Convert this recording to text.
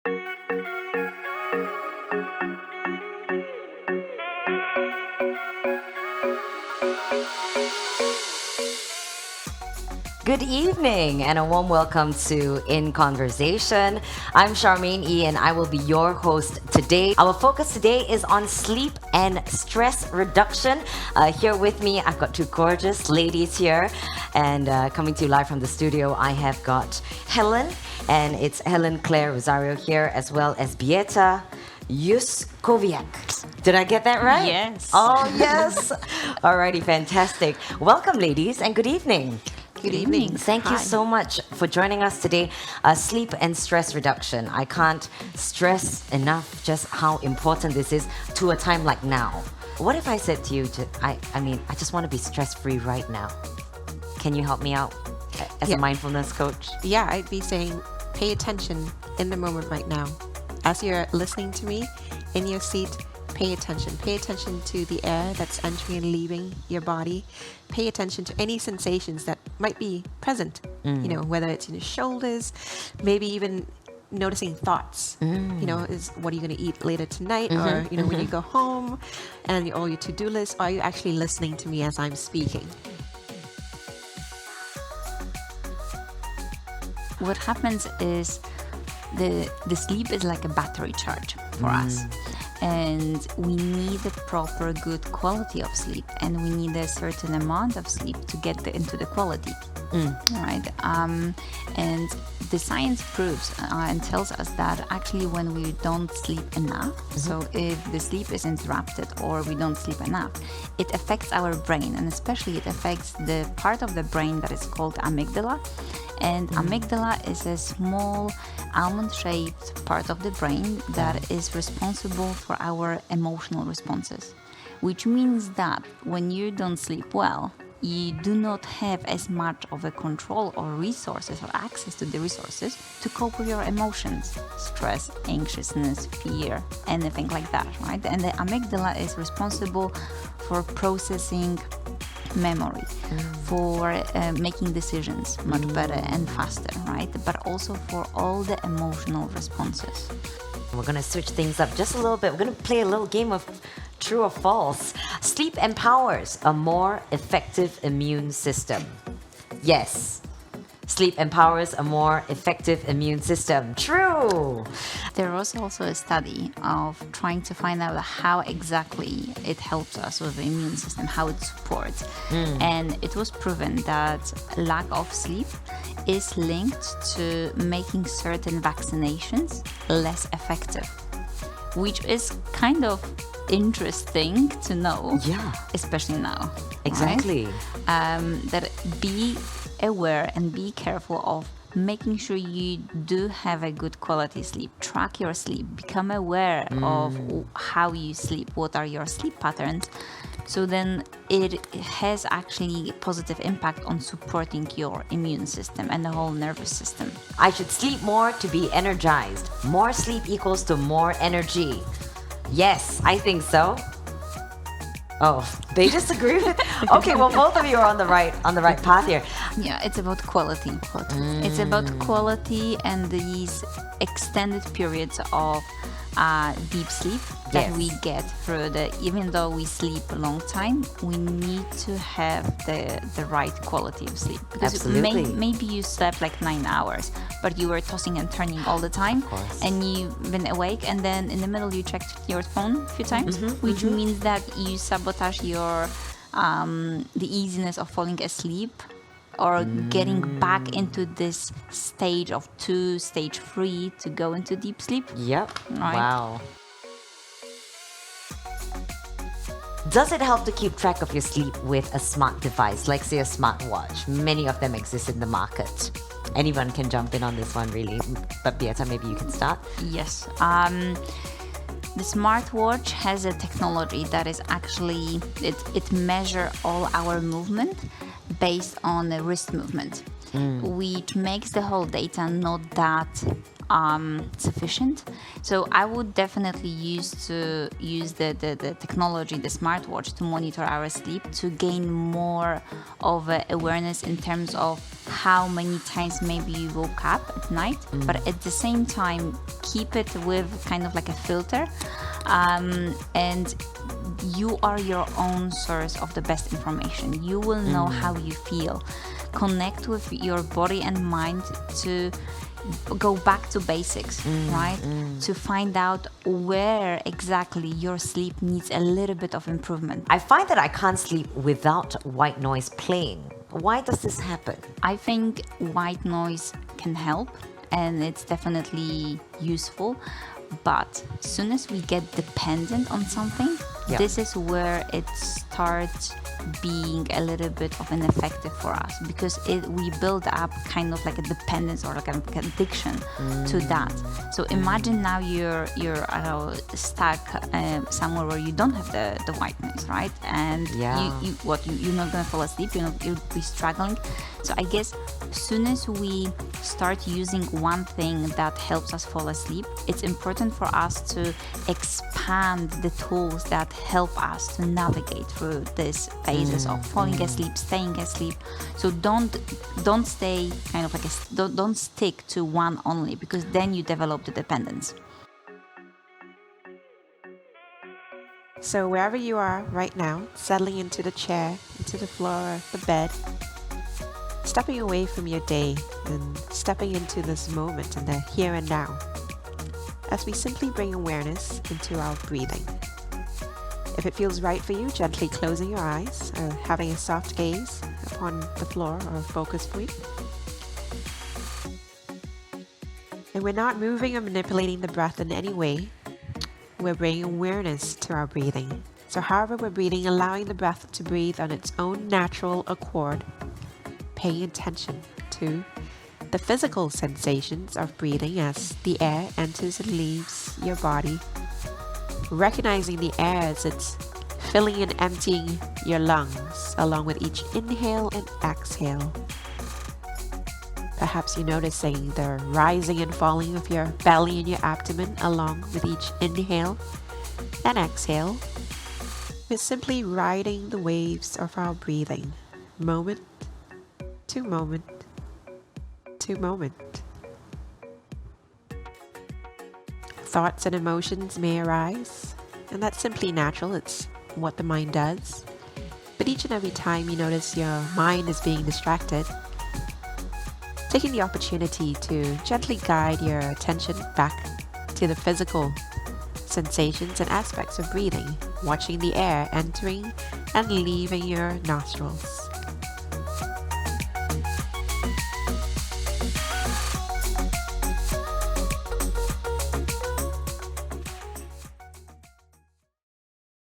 Good evening and a warm welcome to In Conversation. I'm Charmaine E and I will be your host today. Our focus today is on sleep and stress reduction. Here with me, I've got two gorgeous ladies here, and coming to you live from the studio, I have got Helen, and it's Helen Claire Rosario here, as well as Beata Yuskoviak. Did I get that right? Yes. Oh, yes. Alrighty, fantastic. Welcome, ladies, and good evening. Good evening. Thank you Hi. so much for joining us today. Sleep and stress reduction. I can't stress enough just how important this is to a time like now. What if I said to you, I just want to be stress-free right now. Can you help me out as a mindfulness coach? Yeah, I'd be saying pay attention in the moment right now. As you're listening to me in your seat, pay attention. Pay attention to the air that's entering and leaving your body. Pay attention to any sensations that might be present, whether it's in your shoulders, maybe even noticing thoughts. Is what are you going to eat later tonight? Or, when you go home and all your to-do lists, are you actually listening to me as I'm speaking? What happens is the sleep is like a battery charge for us, and we need a proper good quality of sleep, and we need a certain amount of sleep to get into the quality, right? And the science proves and tells us that actually when we don't sleep enough, so if the sleep is interrupted or we don't sleep enough, it affects our brain, and especially it affects the part of the brain that is called amygdala. And amygdala is a small almond-shaped part of the brain that is responsible for our emotional responses, which means that when you don't sleep well, you do not have as much of a control or resources or access to the resources to cope with your emotions, stress, anxiousness, fear, anything like that, right? And the amygdala is responsible for processing memory, for making decisions much better and faster, right? But also for all the emotional responses. We're going to switch things up just a little bit. We're going to play a little game of true or false. Sleep empowers a more effective immune system. Yes. Sleep empowers a more effective immune system. True. There was also a study of trying to find out how exactly it helps us with the immune system, how it supports. And it was proven that lack of sleep is linked to making certain vaccinations less effective, which is kind of interesting to know. Yeah. Especially now. Exactly. Right? That be aware and be careful of making sure you do have a good quality sleep. Track your sleep. Become aware of how you sleep. What are your sleep patterns? So then it has actually a positive impact on supporting your immune system and the whole nervous system. I should sleep more to be energized. More sleep equals to more energy. Yes, I think so. Oh, they disagree with. Okay, well, both of you are on the right path here. Yeah, it's about quality. It's about quality and these extended periods of deep sleep that we get through even though we sleep a long time, we need to have the right quality of sleep. Because Absolutely. maybe you slept like 9 hours, but you were tossing and turning all the time, and you've been awake, and then in the middle you checked your phone a few times, which means that you sabotage your the easiness of falling asleep or getting back into this stage of 2, stage 3 to go into deep sleep. Yep. Right. Wow. Does it help to keep track of your sleep with a smart device, like say a smartwatch? Many of them exist in the market. Anyone can jump in on this one, really. But Beata, maybe you can start. Yes. The smartwatch has a technology that is actually, it measures all our movement based on the wrist movement, which makes the whole data not that sufficient. So I would definitely use the technology, the smartwatch, to monitor our sleep, to gain more of awareness in terms of how many times maybe you woke up at night, but at the same time keep it with kind of like a filter, and you are your own source of the best information. You will know how you feel. Connect with your body and mind to go back to basics, right? To find out where exactly your sleep needs a little bit of improvement. I find that I can't sleep without white noise playing. Why does this happen? I think white noise can help and it's definitely useful, but as soon as we get dependent on something, this is where it starts being a little bit of an effective for us, because we build up kind of like a dependence or like an addiction to that. So imagine now you're I don't know, stuck somewhere where you don't have the white noise, right? And you're not gonna fall asleep. You'll be struggling. So I guess as soon as we start using one thing that helps us fall asleep, it's important for us to expand the tools that help us to navigate through these phases of falling asleep, staying asleep. So don't stay kind of like don't stick to one only, because then you develop the dependence. So wherever you are right now, settling into the chair, into the floor, or the bed, stepping away from your day and stepping into this moment in the here and now, as we simply bring awareness into our breathing. If it feels right for you, gently closing your eyes or having a soft gaze upon the floor or focus point. And we're not moving or manipulating the breath in any way. We're bringing awareness to our breathing. So however we're breathing, allowing the breath to breathe on its own natural accord, paying attention to the physical sensations of breathing as the air enters and leaves your body, recognizing the air as it's filling and emptying your lungs along with each inhale and exhale. Perhaps you're noticing the rising and falling of your belly and your abdomen along with each inhale and exhale. We're simply riding the waves of our breathing, moment to moment to moment. Thoughts and emotions may arise, and that's simply natural. It's what the mind does. But each and every time you notice your mind is being distracted, taking the opportunity to gently guide your attention back to the physical sensations and aspects of breathing, watching the air entering and leaving your nostrils.